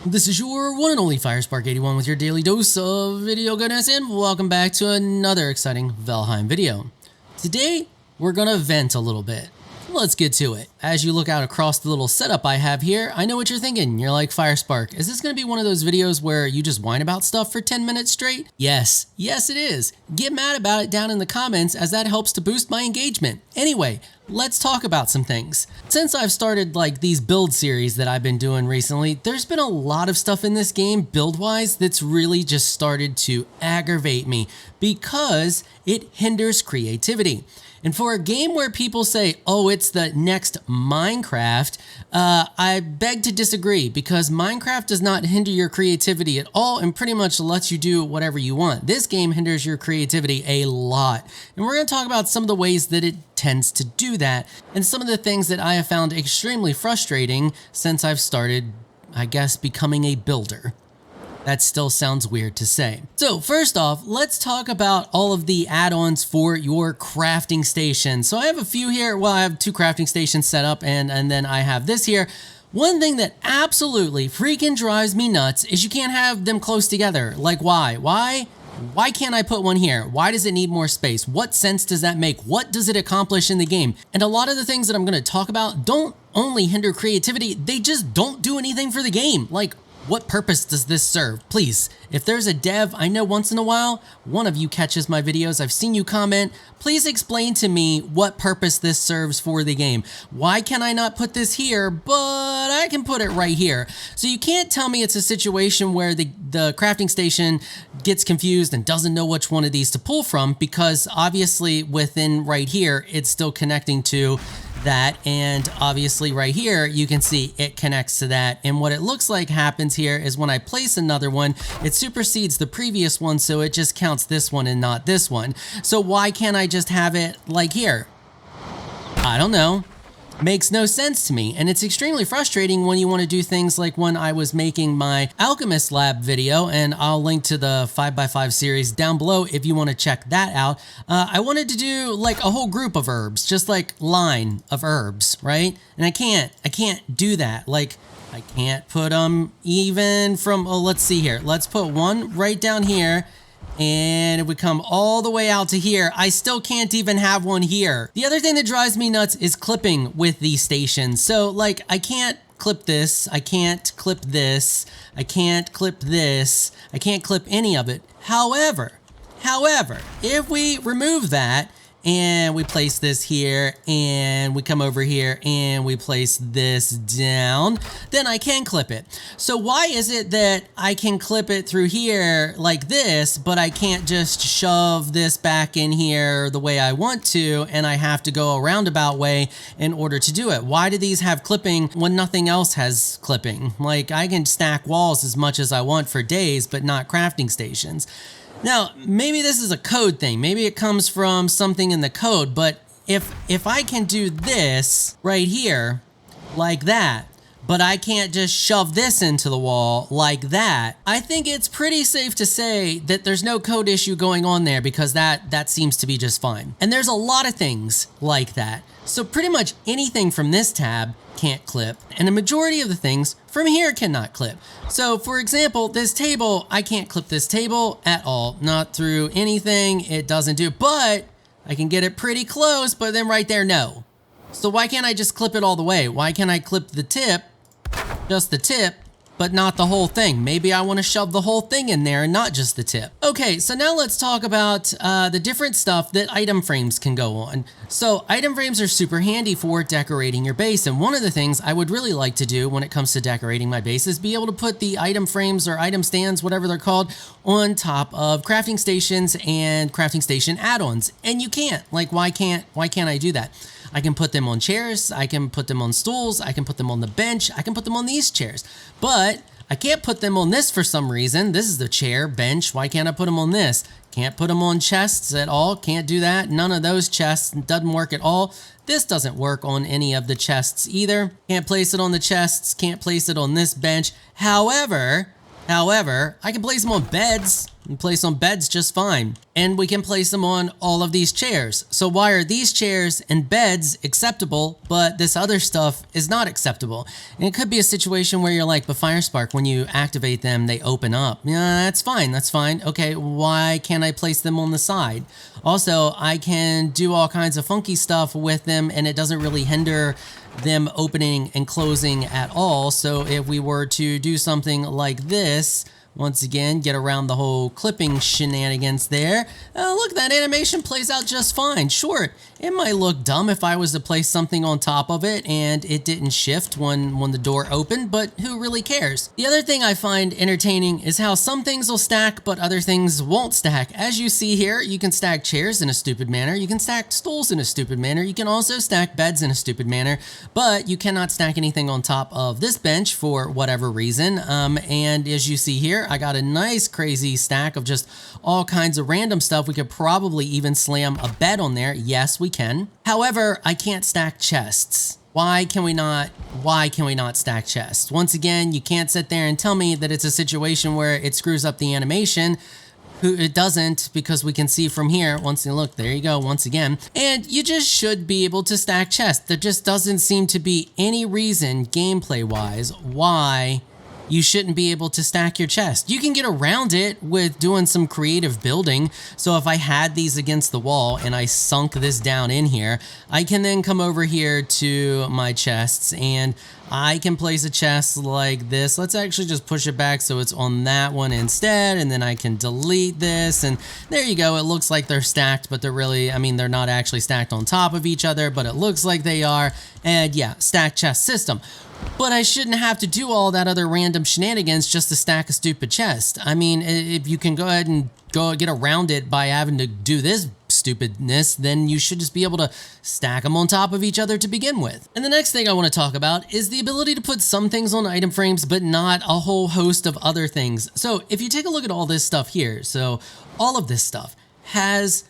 This is your one and only 𝐈𝐸𝐻81 with your daily dose of video goodness, and welcome back to another exciting Valheim video. Today, we're gonna vent a little bit. Let's get to it. As you look out across the little setup I have here, I know what you're thinking. You're like, 𝐸ⴗⴗ, is this gonna be one of those videos where you just whine about stuff for 10 minutes straight? Yes it is. Get mad about it down in the comments, as that helps to boost my engagement. Anyway, let's talk about some things. Since I've started like these build series that I've been doing recently, there's been a lot of stuff in this game build-wise that's really just started to aggravate me because it hinders creativity. And for a game where people say, oh, it's the next Minecraft, I beg to disagree, because Minecraft does not hinder your creativity at all and pretty much lets you do whatever you want. This game hinders your creativity a lot. And we're going to talk about some of the ways that it tends to do that and some of the things that I have found extremely frustrating since I've started, I guess, becoming a builder. That still sounds weird to say. So first off, let's talk about all of the add-ons for your crafting station. So I have a few here. Well, I have two crafting stations set up and then I have this here. One thing that absolutely freaking drives me nuts is you can't have them close together. Like why? Why can't I put one here? Why does it need more space? What sense does that make? What does it accomplish in the game? And a lot of the things that I'm going to talk about don't only hinder creativity, they just don't do anything for the game. Like, what purpose does this serve? Please, if there's a dev I know once in a while, one of you catches my videos, I've seen you comment, please explain to me what purpose this serves for the game. Why can I not put this here, but I can put it right here? So you can't tell me it's a situation where the crafting station gets confused and doesn't know which one of these to pull from, because obviously within right here, it's still connecting to that, and obviously right here you can see it connects to that, and what it looks like happens here is when I place another one, it supersedes the previous one, so it just counts this one and not this one. So why can't I just have it like here? I don't know. Makes no sense to me, and it's extremely frustrating when you want to do things like when I was making my Alchemist Lab video, and I'll link to the 5x5 series down below if you want to check that out. I wanted to do like a whole group of herbs, just like line of herbs, right? And I can't do that. Like, I can't put them even from, oh, let's see here. Let's put one right down here. And if we come all the way out to here, I still can't even have one here. The other thing that drives me nuts is clipping with these stations. So like, I can't clip this, I can't clip this, I can't clip this, I can't clip any of it. However, if we remove that and we place this here and we come over here and we place this down, then I can clip it. So why is it that I can clip it through here like this, but I can't just shove this back in here the way I want to, and I have to go a roundabout way in order to do it? Why do these have clipping when nothing else has clipping? Like, I can stack walls as much as I want for days, but not crafting stations. Now, maybe this is a code thing. Maybe it comes from something in the code, but if I can do this right here like that, but I can't just shove this into the wall like that, I think it's pretty safe to say that there's no code issue going on there, because that seems to be just fine. And there's a lot of things like that. So pretty much anything from this tab can't clip, and the majority of the things from here cannot clip. So for example, this table, I can't clip this table at all, not through anything. It doesn't do, but I can get it pretty close, but then right there, no. So why can't I just clip it all the way? Why can't I clip the tip, just the tip, but not the whole thing? Maybe I want to shove the whole thing in there and not just the tip. Okay, so now let's talk about the different stuff that item frames can go on. So item frames are super handy for decorating your base, and one of the things I would really like to do when it comes to decorating my base is be able to put the item frames or item stands, whatever they're called, on top of crafting stations and crafting station add-ons. And you can't. Like, why can't I do that? I can put them on chairs, I can put them on stools, I can put them on the bench, I can put them on these chairs, but I can't put them on this for some reason. This is the chair, bench, why can't I put them on this? Can't put them on chests at all, can't do that. None of those chests, doesn't work at all. This doesn't work on any of the chests either. Can't place it on the chests, can't place it on this bench. However, I can place them on beds. We place on beds just fine. And we can place them on all of these chairs. So why are these chairs and beds acceptable, but this other stuff is not acceptable? And it could be a situation where you're like, but FireSpark, when you activate them, they open up. Yeah, that's fine, that's fine. Okay, why can't I place them on the side? Also, I can do all kinds of funky stuff with them, and it doesn't really hinder them opening and closing at all. So if we were to do something like this, once again, get around the whole clipping shenanigans there. Look, that animation plays out just fine. Sure, it might look dumb if I was to place something on top of it and it didn't shift when the door opened, but who really cares? The other thing I find entertaining is how some things will stack, but other things won't stack. As you see here, you can stack chairs in a stupid manner. You can stack stools in a stupid manner. You can also stack beds in a stupid manner, but you cannot stack anything on top of this bench for whatever reason. And as you see here, I got a nice crazy stack of just all kinds of random stuff. We could probably even slam a bed on there. Yes, we can. However, I can't stack chests. Why can we not stack chests? Once again, you can't sit there and tell me that it's a situation where it screws up the animation. It doesn't, because we can see from here, once you look, there you go, once again. And you just should be able to stack chests. There just doesn't seem to be any reason, gameplay-wise, why you shouldn't be able to stack your chest. You can get around it with doing some creative building. So if I had these against the wall and I sunk this down in here, I can then come over here to my chests and I can place a chest like this. Let's actually just push it back so it's on that one instead, and then I can delete this, and there you go. It looks like they're stacked, but they're really, I mean, they're not actually stacked on top of each other, but it looks like they are. And yeah, stacked chest system. But I shouldn't have to do all that other random shenanigans just to stack a stupid chest. I mean, if you can go ahead and get around it by having to do this stupidness, then you should just be able to stack them on top of each other to begin with. And the next thing I want to talk about is the ability to put some things on item frames, but not a whole host of other things. So if you take a look at all this stuff here, so all of this stuff has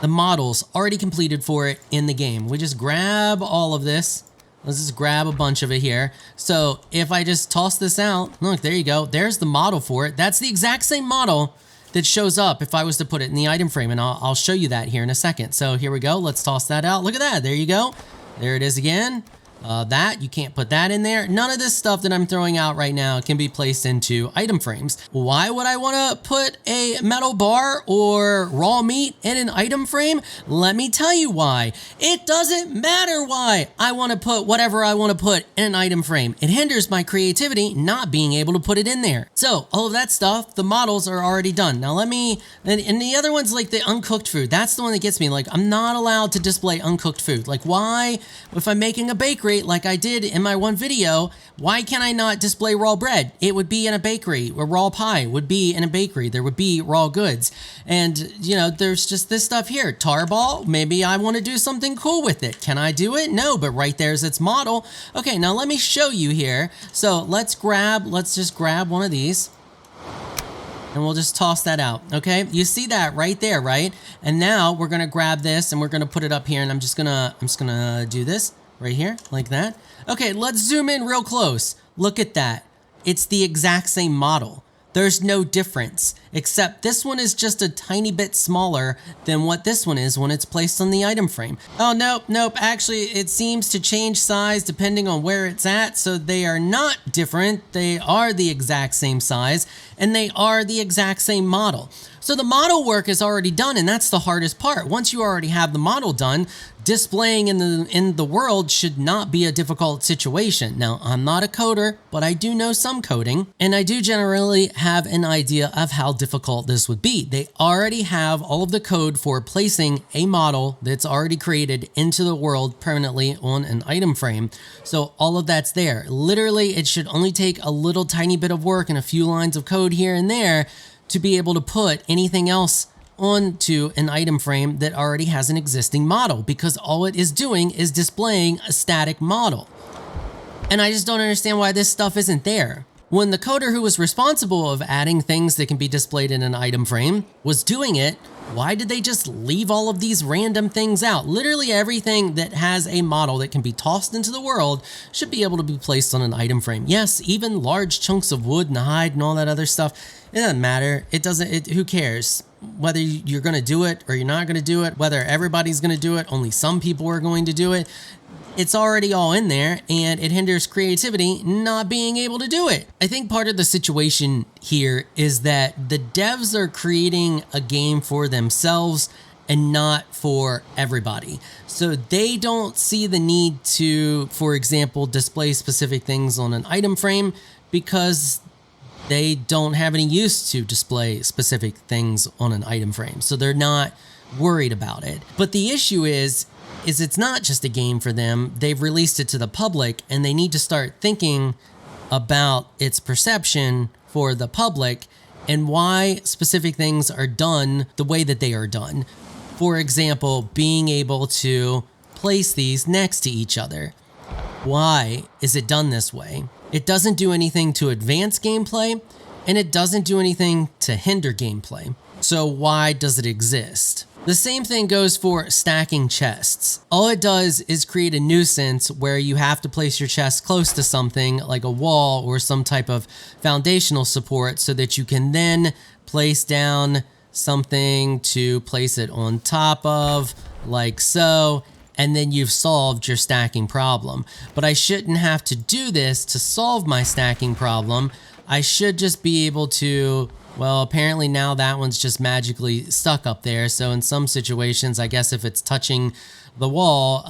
the models already completed for it in the game. We just grab all of this. Let's just grab a bunch of it here. So if I just toss this out, look, there you go. There's the model for it. That's the exact same model that shows up if I was to put it in the item frame, and I'll show you that here in a second. So here we go. Let's toss that out. Look at that. There you go. There it is again. That, you can't put that in there. None of this stuff that I'm throwing out right now can be placed into item frames. Why would I want to put a metal bar or raw meat in an item frame? Let me tell you why. It doesn't matter why I want to put whatever I want to put in an item frame. It hinders my creativity not being able to put it in there. So all of that stuff, the models are already done. Now and the other one's like the uncooked food. That's the one that gets me. Like, I'm not allowed to display uncooked food. Like, why, if I'm making a bakery like I did in my one video, why can I not display raw bread? It would be in a bakery. A raw pie would be in a bakery. There would be raw goods. And, you know, there's just this stuff here. Tarball, maybe I want to do something cool with it. Can I do it? No, but right there's its model. Okay, now let me show you here. So let's just grab one of these. And we'll just toss that out, okay? You see that right there, right? And now we're gonna grab this and we're gonna put it up here, and I'm just gonna do this right here, like that. Okay, let's zoom in real close. Look at that. It's the exact same model. There's no difference, except this one is just a tiny bit smaller than what this one is when it's placed on the item frame. Oh, nope. Actually, it seems to change size depending on where it's at, so they are not different. They are the exact same size, and they are the exact same model. So the model work is already done, and that's the hardest part. Once you already have the model done, displaying in the world should not be a difficult situation. Now, I'm not a coder, but I do know some coding, and I do generally have an idea of how difficult this would be. They already have all of the code for placing a model that's already created into the world permanently on an item frame. So all of that's there. Literally, it should only take a little tiny bit of work and a few lines of code here and there to be able to put anything else onto an item frame that already has an existing model, because all it is doing is displaying a static model. And I just don't understand why this stuff isn't there. When the coder who was responsible of adding things that can be displayed in an item frame was doing it, Why did they just leave all of these random things out? Literally everything that has a model that can be tossed into the world should be able to be placed on an item frame. Yes, even large chunks of wood and hide and all that other stuff. It doesn't matter. Who cares? Whether you're going to do it or you're not going to do it, whether everybody's going to do it, only some people are going to do it. It's already all in there, and it hinders creativity not being able to do it. I think part of the situation here is that the devs are creating a game for themselves and not for everybody. So they don't see the need to, for example, display specific things on an item frame because they don't have any use to display specific things on an item frame. So they're not worried about it. But the issue is it's not just a game for them. They've released it to the public, and they need to start thinking about its perception for the public and why specific things are done the way that they are done. For example, being able to place these next to each other. Why is it done this way? It doesn't do anything to advance gameplay, and it doesn't do anything to hinder gameplay. So why does it exist? The same thing goes for stacking chests. All it does is create a nuisance where you have to place your chest close to something like a wall or some type of foundational support so that you can then place down something to place it on top of, like so, and then you've solved your stacking problem. But I shouldn't have to do this to solve my stacking problem. I should just be able to, well, apparently now that one's just magically stuck up there. So in some situations, I guess if it's touching the wall,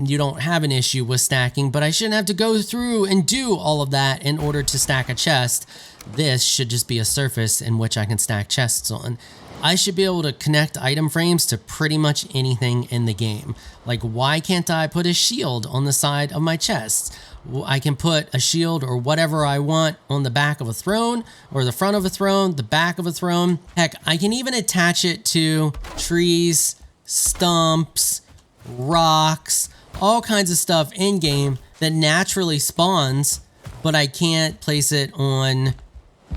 you don't have an issue with stacking, but I shouldn't have to go through and do all of that in order to stack a chest. This should just be a surface in which I can stack chests on. I should be able to connect item frames to pretty much anything in the game. Like, why can't I put a shield on the side of my chest? I can put a shield or whatever I want on the back of a throne or the front of a throne, the back of a throne. Heck, I can even attach it to trees, stumps, rocks, all kinds of stuff in game that naturally spawns, but I can't place it on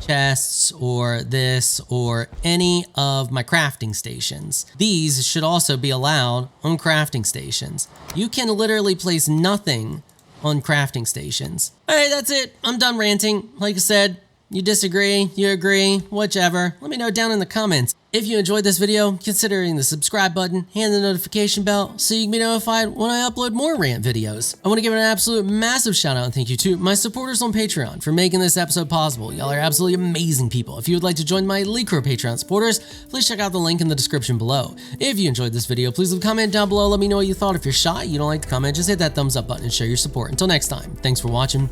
chests or this or any of my crafting stations. These should also be allowed on crafting stations. You can literally place nothing on crafting stations. All right, that's it. I'm done ranting. Like I said, you disagree, you agree, whichever. Let me know down in the comments. If you enjoyed this video, consider hitting the subscribe button and the notification bell so you can be notified when I upload more rant videos. I want to give an absolute massive shout out and thank you to my supporters on Patreon for making this episode possible. Y'all are absolutely amazing people. If you would like to join my 𝐈𝐸𝐾 Patreon supporters, please check out the link in the description below. If you enjoyed this video, please leave a comment down below. Let me know what you thought. If you're shy, you don't like the comment, just hit that thumbs up button and show your support. Until next time, thanks for watching.